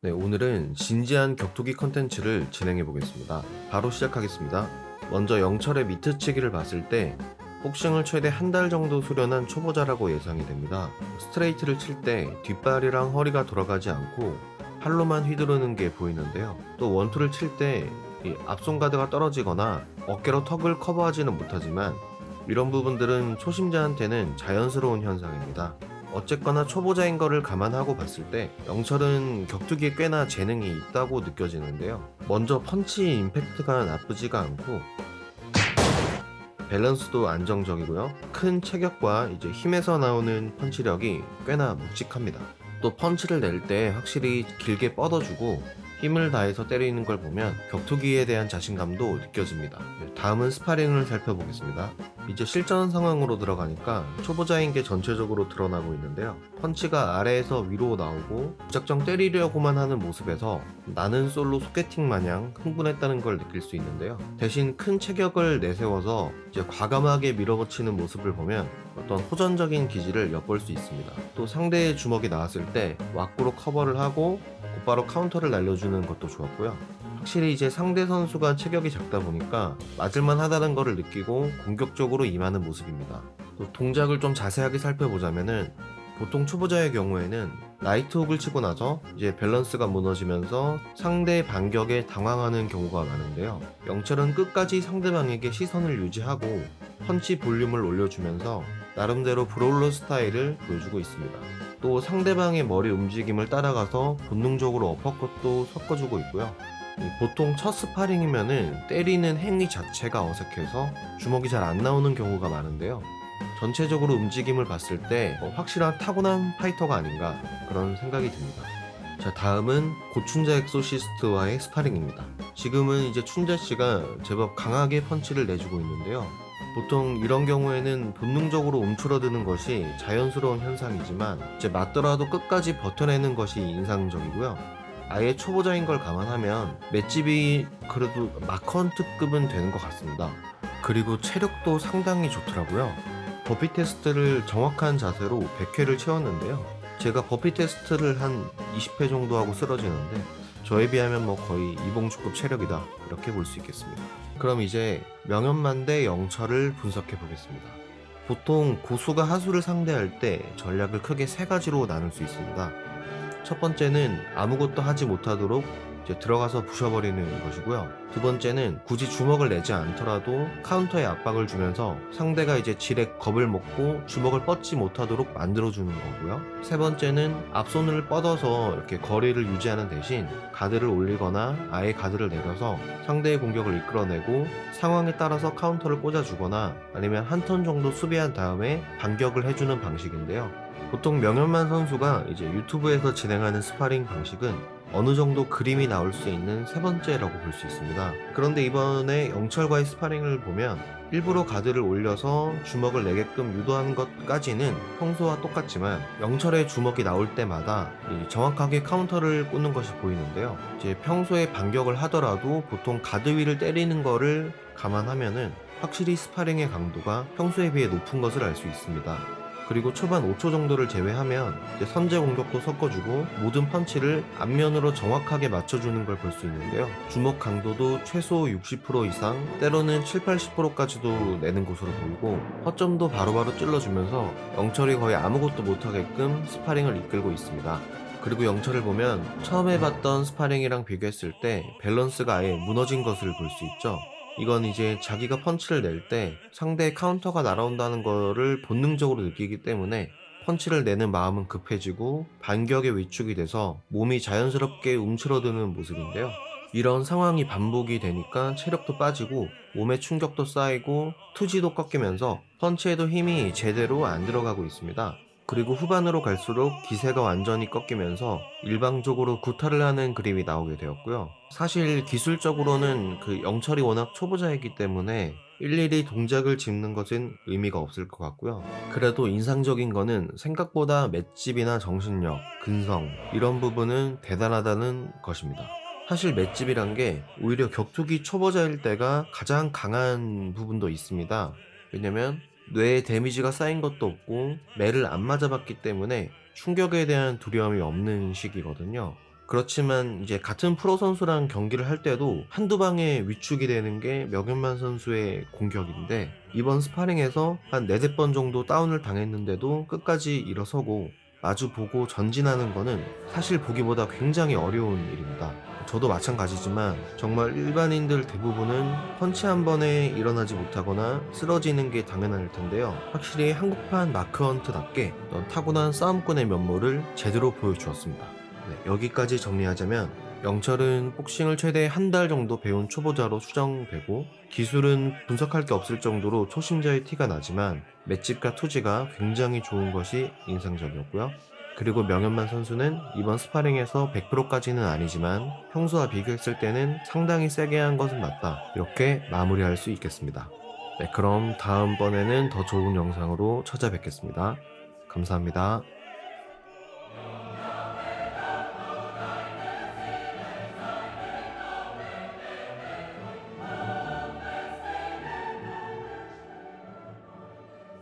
네, 오늘은 진지한 격투기 컨텐츠를 진행해 보겠습니다. 바로 시작하겠습니다. 먼저 영철의 미트치기를 봤을 때 복싱을 최대 한 달 정도 수련한 초보자라고 예상이 됩니다. 스트레이트를 칠 때 뒷발이랑 허리가 돌아가지 않고 팔로만 휘두르는 게 보이는데요. 또 원투를 칠 때 앞손 가드가 떨어지거나 어깨로 턱을 커버하지는 못하지만 이런 부분들은 초심자한테는 자연스러운 현상입니다. 어쨌거나 초보자인 거를 감안하고 봤을 때 영철은 격투기에 꽤나 재능이 있다고 느껴지는데요. 먼저 펀치 임팩트가 나쁘지가 않고 밸런스도 안정적이고요. 큰 체격과 이제 힘에서 나오는 펀치력이 꽤나 묵직합니다. 또 펀치를 낼 때 확실히 길게 뻗어주고 힘을 다해서 때리는 걸 보면 격투기에 대한 자신감도 느껴집니다. 다음은 스파링을 살펴보겠습니다. 이제 실전 상황으로 들어가니까 초보자인 게 전체적으로 드러나고 있는데요. 펀치가 아래에서 위로 나오고 무작정 때리려고만 하는 모습에서 나는 솔로 소개팅 마냥 흥분했다는 걸 느낄 수 있는데요. 대신 큰 체격을 내세워서 이제 과감하게 밀어붙이는 모습을 보면 어떤 호전적인 기질을 엿볼 수 있습니다. 또 상대의 주먹이 나왔을 때 왁구로 커버를 하고 곧바로 카운터를 날려주는 것도 좋았고요. 확실히 이제 상대 선수가 체격이 작다 보니까 맞을만 하다는 것을 느끼고 공격적으로 임하는 모습입니다. 또 동작을 좀 자세하게 살펴보자면은 보통 초보자의 경우에는 라이트 훅을 치고 나서 이제 밸런스가 무너지면서 상대 반격에 당황하는 경우가 많은데요. 영철은 끝까지 상대방에게 시선을 유지하고 펀치 볼륨을 올려주면서 나름대로 브롤러 스타일을 보여주고 있습니다. 또 상대방의 머리 움직임을 따라가서 본능적으로 어퍼컷도 섞어주고 있고요. 보통 첫 스파링이면은 때리는 행위 자체가 어색해서 주먹이 잘 안 나오는 경우가 많은데요. 전체적으로 움직임을 봤을 때 확실한 타고난 파이터가 아닌가 그런 생각이 듭니다. 자, 다음은 고춘자 엑소시스트와의 스파링입니다. 지금은 이제 춘자씨가 제법 강하게 펀치를 내주고 있는데요. 보통 이런 경우에는 본능적으로 움츠러드는 것이 자연스러운 현상이지만 이제 맞더라도 끝까지 버텨내는 것이 인상적이고요. 아예 초보자인 걸 감안하면 맷집이 그래도 마커헌트급은 되는 것 같습니다. 그리고 체력도 상당히 좋더라고요. 버피 테스트를 정확한 자세로 100회를 채웠는데요. 제가 버피 테스트를 한 20회 정도 하고 쓰러지는데 저에 비하면 뭐 거의 이봉주급 체력이다 이렇게 볼 수 있겠습니다. 그럼 이제 명현만대 영철을 분석해 보겠습니다. 보통 고수가 하수를 상대할 때 전략을 크게 세 가지로 나눌 수 있습니다. 첫 번째는 아무것도 하지 못하도록 이제 들어가서 부셔버리는 것이고요. 두 번째는 굳이 주먹을 내지 않더라도 카운터에 압박을 주면서 상대가 이제 지레 겁을 먹고 주먹을 뻗지 못하도록 만들어주는 거고요. 세 번째는 앞손을 뻗어서 이렇게 거리를 유지하는 대신 가드를 올리거나 아예 가드를 내려서 상대의 공격을 이끌어내고 상황에 따라서 카운터를 꽂아주거나 아니면 한 턴 정도 수비한 다음에 반격을 해주는 방식인데요. 보통 명현만 선수가 이제 유튜브에서 진행하는 스파링 방식은 어느 정도 그림이 나올 수 있는 세 번째라고 볼 수 있습니다. 그런데 이번에 영철과의 스파링을 보면 일부러 가드를 올려서 주먹을 내게끔 유도하는 것까지는 평소와 똑같지만 영철의 주먹이 나올 때마다 정확하게 카운터를 꽂는 것이 보이는데요. 이제 평소에 반격을 하더라도 보통 가드 위를 때리는 거를 감안하면은 확실히 스파링의 강도가 평소에 비해 높은 것을 알 수 있습니다. 그리고 초반 5초 정도를 제외하면 선제 공격도 섞어주고 모든 펀치를 앞면으로 정확하게 맞춰주는 걸 볼 수 있는데요. 주먹 강도도 최소 60% 이상, 때로는 7, 80%까지도 내는 것으로 보이고 허점도 바로바로 찔러주면서 영철이 거의 아무것도 못하게끔 스파링을 이끌고 있습니다. 그리고 영철을 보면 처음 해봤던 스파링이랑 비교했을 때 밸런스가 아예 무너진 것을 볼 수 있죠. 이건 이제 자기가 펀치를 낼 때 상대의 카운터가 날아온다는 거를 본능적으로 느끼기 때문에 펀치를 내는 마음은 급해지고 반격에 위축이 돼서 몸이 자연스럽게 움츠러드는 모습인데요. 이런 상황이 반복이 되니까 체력도 빠지고 몸에 충격도 쌓이고 투지도 꺾이면서 펀치에도 힘이 제대로 안 들어가고 있습니다. 그리고 후반으로 갈수록 기세가 완전히 꺾이면서 일방적으로 구타를 하는 그림이 나오게 되었고요. 사실 기술적으로는 그 영철이 워낙 초보자이기 때문에 일일이 동작을 짚는 것은 의미가 없을 것 같고요. 그래도 인상적인 거는 생각보다 맷집이나 정신력, 근성 이런 부분은 대단하다는 것입니다. 사실 맷집이란 게 오히려 격투기 초보자일 때가 가장 강한 부분도 있습니다. 왜냐면 뇌에 데미지가 쌓인 것도 없고 매를 안 맞아봤기 때문에 충격에 대한 두려움이 없는 시기거든요. 그렇지만 이제 같은 프로 선수랑 경기를 할 때도 한두 방에 위축이 되는 게 명현만 선수의 공격인데, 이번 스파링에서 한 4-5번 정도 다운을 당했는데도 끝까지 일어서고 마주 보고 전진하는 거는 사실 보기보다 굉장히 어려운 일입니다. 저도 마찬가지지만 정말 일반인들 대부분은 펀치 한 번에 일어나지 못하거나 쓰러지는 게 당연할 텐데요. 확실히 한국판 마크헌트답게 타고난 싸움꾼의 면모를 제대로 보여주었습니다. 네, 여기까지 정리하자면 영철은 복싱을 최대 한 달 정도 배운 초보자로 추정되고, 기술은 분석할 게 없을 정도로 초심자의 티가 나지만 맷집과 투지가 굉장히 좋은 것이 인상적이었고요. 그리고 명현만 선수는 이번 스파링에서 100%까지는 아니지만 평소와 비교했을 때는 상당히 세게 한 것은 맞다, 이렇게 마무리할 수 있겠습니다. 네, 그럼 다음번에는 더 좋은 영상으로 찾아뵙겠습니다. 감사합니다.